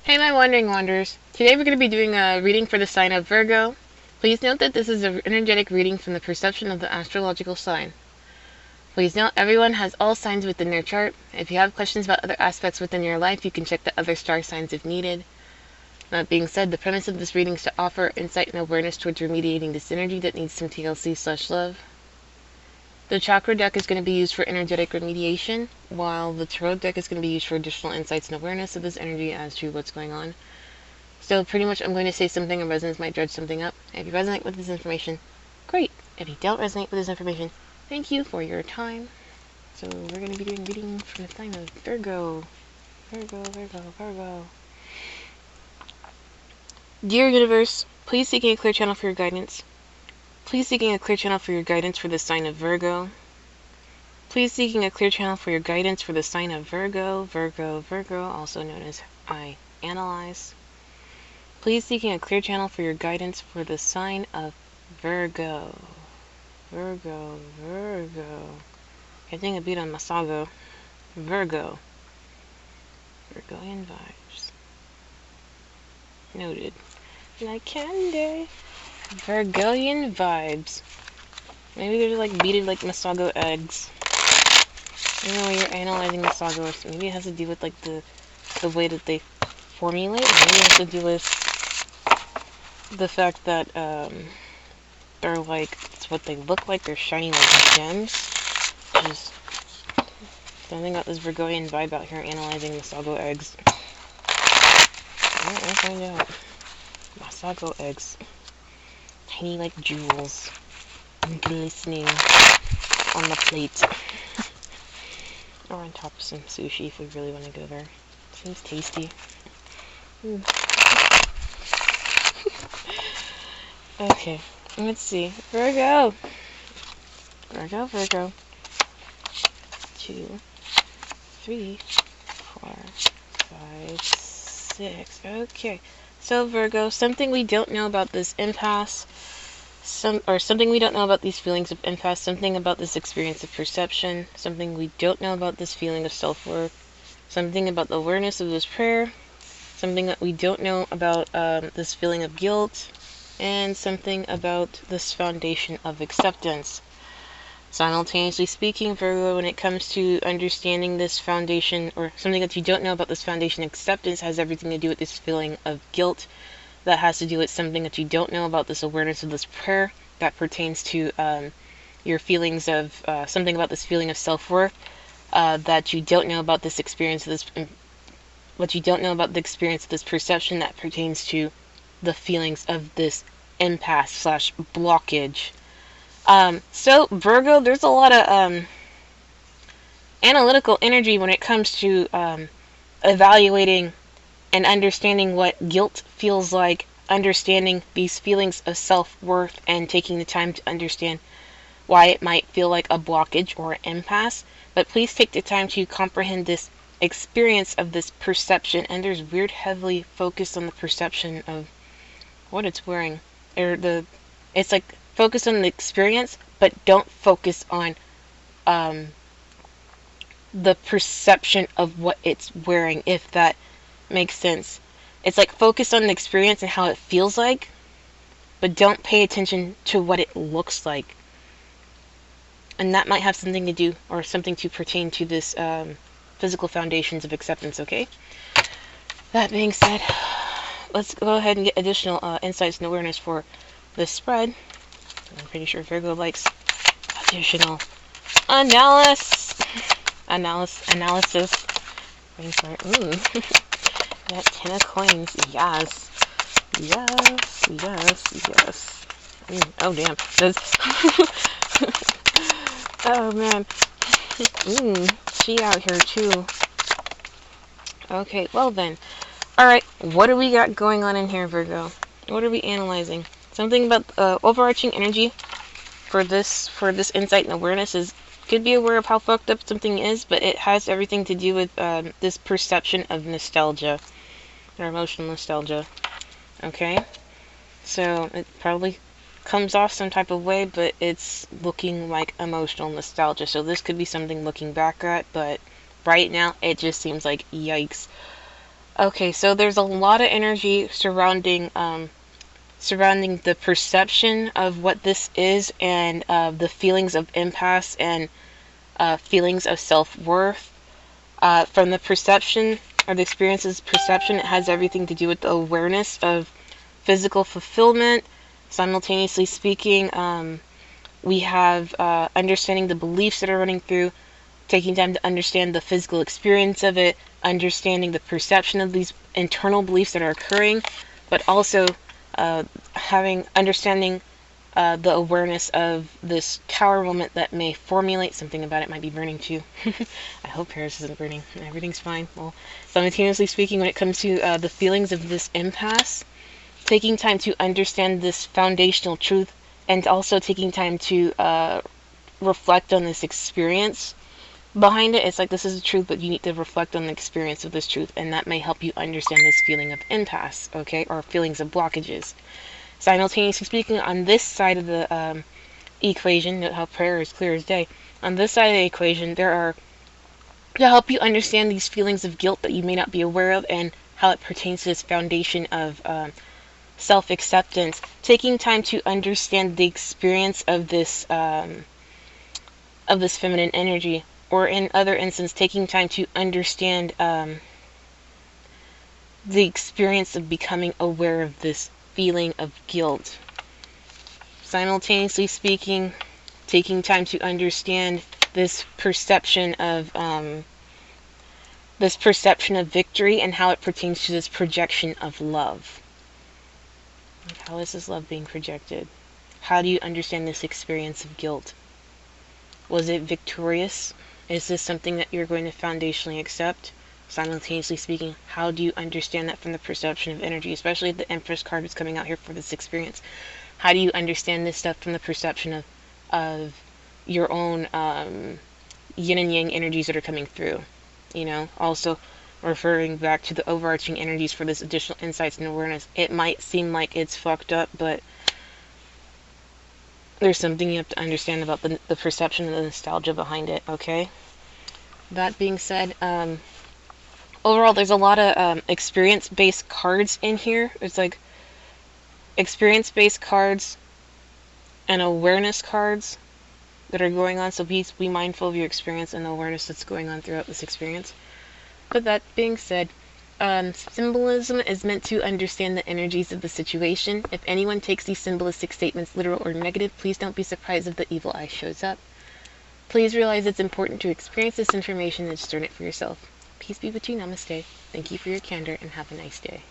Hey my wandering wanderers, today we're going to be doing a reading for the sign of Virgo. Please note that this is an energetic reading from the perception of the astrological sign. Please note everyone has all signs within their chart. If you have questions about other aspects within your life, you can check the other star signs if needed. That being said, the premise of this reading is to offer insight and awareness towards remediating this energy that needs some TLC/love. The chakra deck is going to be used for energetic remediation, while the tarot deck is going to be used for additional insights and awareness of this energy as to what's going on. So pretty much I'm going to say something and resonance might dredge something up. If you resonate with this information, great. If you don't resonate with this information, thank you for your time. So we're going to be doing reading from the sign of Virgo. Virgo. Dear Universe, please seeking a clear channel for your guidance. Please seeking a clear channel for your guidance for the sign of Virgo. Please seeking a clear channel for your guidance for the sign of Virgo, also known as I Analyze. Please seeking a clear channel for your guidance for the sign of Virgo. Getting a beat on Masago. Virgo. Virgoian vibes. Noted. Like candy. Virgoian vibes. Maybe they're like beaded like Masago eggs. You know, when you're analyzing Masago, maybe it has to do with like the way that they formulate. Maybe it has to do with the fact that they're like, it's what they look like, they're shiny like gems. Just something about this Virgoian vibe out here analyzing Masago eggs. Alright, we'll find out. Masago eggs. Tiny like jewels. Glistening on the plate. Or on top of some sushi if we really want to go there. Seems tasty. Okay, let's see. Virgo. 2, 3, 4, 5, 6. Okay. So Virgo, something we don't know about this impasse, something we don't know about these feelings of impasse, something about this experience of perception, something we don't know about this feeling of self-worth, something about the awareness of this prayer, something that we don't know about this feeling of guilt, and something about this foundation of acceptance. Simultaneously speaking, Virgo, when it comes to understanding this foundation, or something that you don't know about this foundation acceptance, has everything to do with this feeling of guilt. That has to do with something that you don't know about this awareness of this prayer. That pertains to your feelings of, something about this feeling of self-worth. That you don't know about this experience of this, what you don't know about the experience of this perception, that pertains to the feelings of this impasse/blockage. So Virgo, there's a lot of analytical energy when it comes to evaluating and understanding what guilt feels like, understanding these feelings of self-worth, and taking the time to understand why it might feel like a blockage or an impasse. But please take the time to comprehend this experience of this perception, and there's weird heavily focus on the perception of what it's wearing, or it's like focus on the experience, but don't focus on the perception of what it's wearing, if that makes sense. It's like focus on the experience and how it feels like, but don't pay attention to what it looks like. And that might have something to do, or something to pertain to this physical foundations of acceptance, okay? That being said, let's go ahead and get additional insights and awareness for this spread. I'm pretty sure Virgo likes additional analysis. Ooh. That 10 of coins. Yes. Oh, damn. Oh, man. She out here, too. Okay, well then. Alright, what do we got going on in here, Virgo? What are we analyzing? Something about overarching energy for this insight and awareness is, could be aware of how fucked up something is, but it has everything to do with this perception of nostalgia, or emotional nostalgia. Okay? So it probably comes off some type of way, but it's looking like emotional nostalgia. So this could be something looking back at, but right now it just seems like yikes. Okay, so there's a lot of energy surrounding the perception of what this is, and the feelings of impasse and feelings of self-worth. From the perception or the experience's perception, it has everything to do with the awareness of physical fulfillment. Simultaneously speaking, we have understanding the beliefs that are running through, taking time to understand the physical experience of it, understanding the perception of these internal beliefs that are occurring, but also understanding the awareness of this tower moment that may formulate. Something about it might be burning too. I hope Paris isn't burning. Everything's fine. Well, simultaneously speaking, when it comes to the feelings of this impasse, taking time to understand this foundational truth, and also taking time to reflect on this experience behind it. It's like, this is the truth, but you need to reflect on the experience of this truth, and that may help you understand this feeling of impasse, okay, or feelings of blockages. Simultaneously speaking, on this side of the equation, note how prayer is clear as day. On this side of the equation, there are, to help you understand these feelings of guilt that you may not be aware of, and how it pertains to this foundation of self-acceptance, taking time to understand the experience of this feminine energy, or in other instances, taking time to understand the experience of becoming aware of this feeling of guilt. Simultaneously speaking, taking time to understand this perception of victory, and how it pertains to this projection of love. How is this love being projected? How do you understand this experience of guilt? Was it victorious? Is this something that you're going to foundationally accept? Simultaneously speaking, how do you understand that from the perception of energy? Especially if the Empress card is coming out here for this experience. How do you understand this stuff from the perception of your own yin and yang energies that are coming through? You know, also referring back to the overarching energies for this additional insights and awareness. It might seem like it's fucked up, but there's something you have to understand about the perception and the nostalgia behind it, okay? That being said, overall, there's a lot of experience-based cards in here. It's like experience-based cards and awareness cards that are going on, so please be mindful of your experience and the awareness that's going on throughout this experience. But that being said, symbolism is meant to understand the energies of the situation. If anyone takes these symbolistic statements literal or negative, please don't be surprised if the evil eye shows up. Please realize it's important to experience this information and discern it for yourself. Peace be with you. Namaste. Thank you for your candor, and have a nice day.